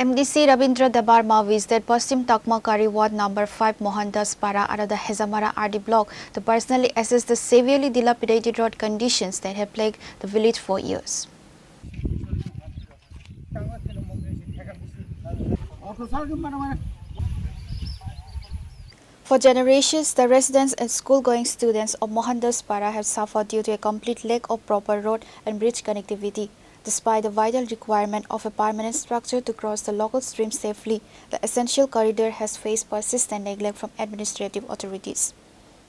MDC Rabindra Dabarma visited Paschim Takmakari Ward number 5 Mohandas Para out of the Hezamara RD block to personally assess the severely dilapidated road conditions that have plagued the village for years. For generations, the residents and school-going students of Mohandas Para have suffered due to a complete lack of proper road and bridge connectivity. Despite the vital requirement of a permanent structure to cross the local stream safely, the essential corridor has faced persistent neglect from administrative authorities.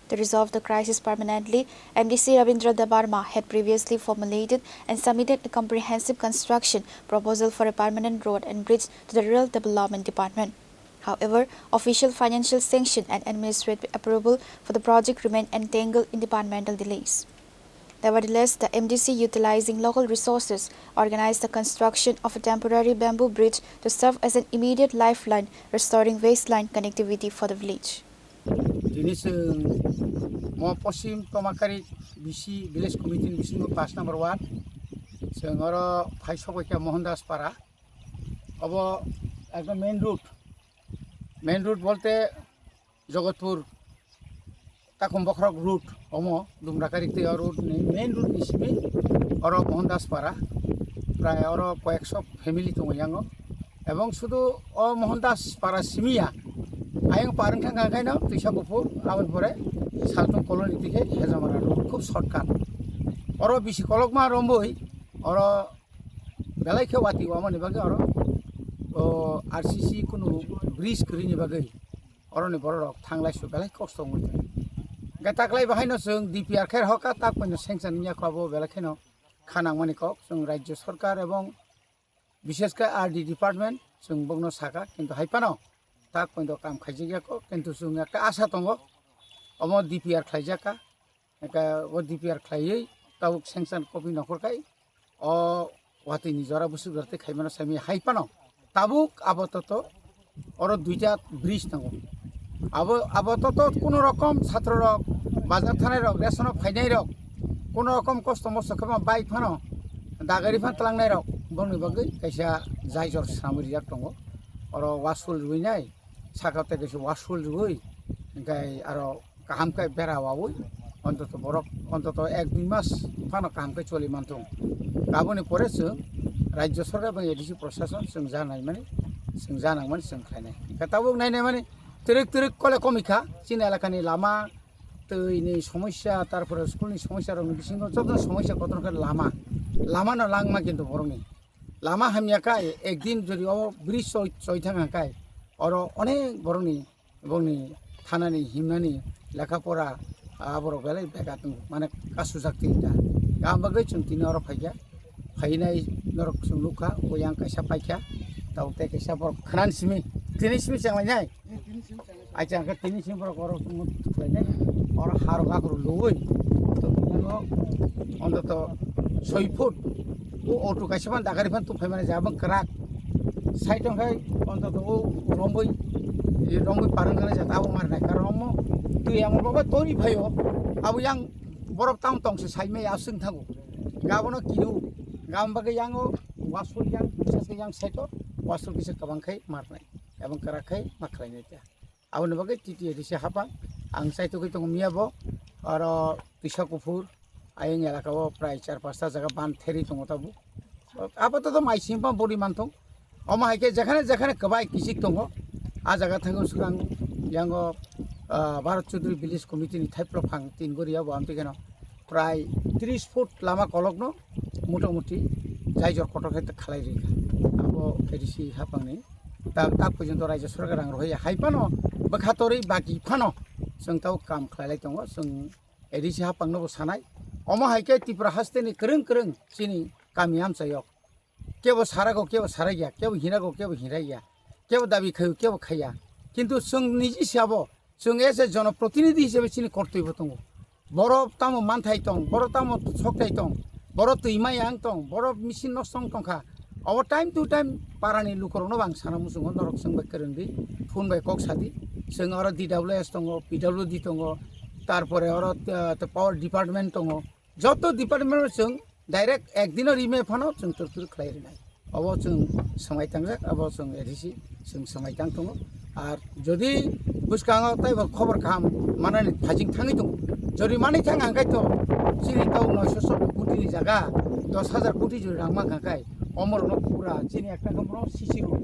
To resolve the crisis permanently, MDC Rabindra Dabarma had previously formulated and submitted a comprehensive construction proposal for a permanent road and bridge to the Rural Development Department. However, official financial sanction and administrative approval for the project remained entangled in departmental delays. Nevertheless, the MDC, utilizing local resources, organized the construction of a temporary bamboo bridge to serve as an immediate lifeline, restoring waistline connectivity for the village. Paschim Takmakari BC Village Committee BC Pass number 1 Sengoro Paisokokia Mohandas Para Abo ekdom main route bolte Jogotpur Takum Bokrok route Omo Dumrakari te route main route nisimi oro Mohandas Para প্রায় ওর কয়েকশো family তো ইয়াঙ্গ এবং শুধু ও মোহনদাস পাড়া সিমিয়া আইং পারেন থাকা খাই না তুইসা বুপুর আবার পরে সালতুম কলোনি দিকে হেজামারা খুব শর্টকাট ওর বেশি কলকমা রম্বই ওর বেলাই খেয়ে বাতি আমার নিবাগে ওর ও আরসিসি কোনো ব্রিজ করি নিবাগে অরনি বড় রক থাংলাইছো বেলাই কষ্ট মতো গে তাকলাই বাহাইনো जों ডিপিআর খের হকা তাক পয়নো সেংশন নিয়া খাবো বেলাই খেনো খানাং মানি কক जों রাজ্য সরকার এবং বিশেষ করে আরডি ডিপার্টমেন্ট जों বগনো সাকা কিন্তু হাইপানো তাক পয়নো কাম খাইজিয়াকো কিন্তু जों একটা আশা দङ অম ডিপিআর খাইজাকা একা ও ডিপিআর খাইयै তাও সেংশন কপি নকরকাই অ ওয়াতি নিজরা বুসু গরতে খাইমানো সামি হাইপানো তাবুক আপাতত ওর দুইটা ব্রিজ দङ আপাতত কোনো রকম ছাত্র রক বাজার থানায় রক রেশন ফাইনাই রক কোনো রকম কষ্ট মস্ত খামা বাইক ফানো দাগারি ফান তলাংনাই রক বংনি বাগৈ কাইসা জাইজর সামরিয়াক দङ ওর ওয়াসুল রুইনাই সাকাতে গেছে ওয়াসুল রুই গাই আর কাহামকাই বেড়াওয়াবই অন্তত বরক অন্তত 1-2 মাস ফানো কাহামকাই চলি মানথং গাবনি পরে जों রাজ্য সরকার এবং এডিসি প্রশাসন जों জানাই মানে जों জানাंगमोन जों खायनाय কথাবো নাইনাই মানে তিরিক কলে কমিখা চিনা এলাকানি লামা তৈনি সমস্যা তারপরে স্কুলনি সমস্যা রং বিসিং যত সমস্যা কতরকার লামা না লাংমা কিন্তু বরংনি লামা হামিয়াকা একদিন যদি ও ব্রিজ চই থাকাকাই আর অনেক বরংনি বংনি থানানি হিমনানি লেখাপড়া আবর বেলাই বেগাত মানে কাসু জাকতি दा गामबागै जों तिनि अर फाइया फाइनाय नरक जों लुखा ओयां कायसा पाइखा दाउते कायसा बर खनानसिमि तिनिसिमि जांलायनाय आइचा आंखा तिनिसिमि बर गर थलायनाय और हार गागरु लुय तो नंगो अन्तत 6 फुट ओ अटो कायसामान दागारिफान तो फाइमाने जाबां क्राक साइटंखाय अन्तत ओ रम्बै पारंगाने जा दाबो मारनाय कारमो दुया मबाबा तोरि फायो आबो यां बरफ ताम तंसे साइमे आसुं थांगो गाबनो किनु गामबागे यांगो वासुल yang बिसेसके yang साइटो वासुल किसे कबांखाय मारनाय एबं कराखाय माखलायनाय त्या आबनो बागे टिटि एदिसे हापा आं साइटो कै तंग मियाबो आरो तिसाकुफुर आयं एलाकाबो प्राय 4-5टा जायगा बान थेरि दङ ताबु आपातत माइसिमपा बडि मानथं अमाहायके जेखाने कबाय किसिक दङ आ जायगा थांगो सुरां यांगो भारत चौधरी विलेज कमिटी थाइप्ल फां 3 गरिया बामते केन प्राय 30 फुट लामा कलगनो मोटामुटी जायजर कटक खालाय रे आबो एडिसि हापांनि दा पर्यन्त राज्य सरकार आं रहिया हाइपानो बखातरि बाकी फानो जों ताव काम खालाय दङ जों एडिसि हापांनो सानाय अमा हाइके त्रिपुरा हास्तेनि करं सिनि गामि आमचायाव केबो सारागो केबो साराया केबो हिराया केबो दाबि खायो केबो खाया किन्तु जों निजि साबो जों एसे जनप्रतिनिधि हिसाबै सिनि कर्तव्य दङ बरफ तामो मानथाय दं बरफ तामो सकथाय दं बरफ दैमायां दं बरफ मिसिन नसं दंखा अब टाइम टु टाइम पारानि लुकरनो बां सानामु जों नरक जों बेकरंदि फुन बाय कक सादि जों आरो DWS दङ PWD दङ तारपरे आरो पावर डिपार्टमेंट दङ যত ডিপার্টমেন্ট जों डायरेक्ट एकदिन रिमे फानो जों तुरतुर खालायनाय अब जों समायतांजा अब जों एरिसि जों समायतां दङ आर जदि बुसखाङाव ताइबा खबर खाम माने फाजिं थाङै दङ जदि माने थाङ आंखायथ' चिनि ताव 970 कोटिनि जागा 10,000 कोटि जदि रां मांखाखाय अमरनो पुरा चिनि একটা নম্বর সিসি রোড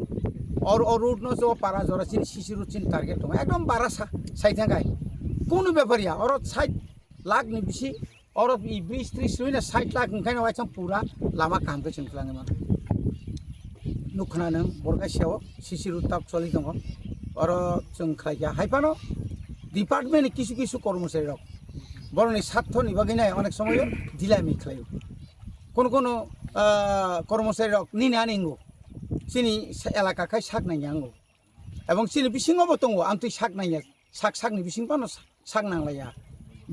और रोड नो जो पारा जरा चिनि सिसि रोड चिनि टारगेट दङ एकदम बारा साइथांगाय কোনো ব্যাপারিয়া और 60 लाख नि बिसि और इ ब्रिज 30 लुइना 60 लाख ओंखायनो वाइचां पुरा लामा कामखौ जों खालामो मान नुखनानो बरगासियाव सिसि रोड ताक चलि दङ और जों खालाया हाइपानो डिपार्टमेन्ट किसु किसु कर्मचारी रक बरनि सातथनि बागैनाय अनेक समय दिलाমি खालायो কোনো कर्मचारी रक निना निंगो চিনি এলাকাখাই সাক নাইয়াঙ্গো এবং চিনি বিসিङावबो दङ आं तुइ साक नाइया साकनि बिसिं पानो साक नांलाया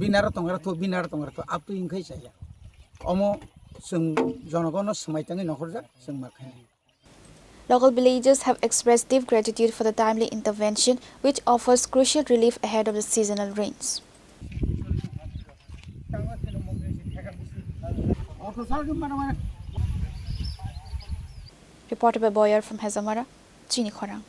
बिनारा तंगारा आप तुइ इंखै जाया अमो जों जनगण समायताङै नखरजा जों माखाय Local villagers have expressed deep gratitude for the timely intervention, which offers crucial relief ahead of the seasonal rains. Reported by Boyer from Hazamara, Chini Khorang.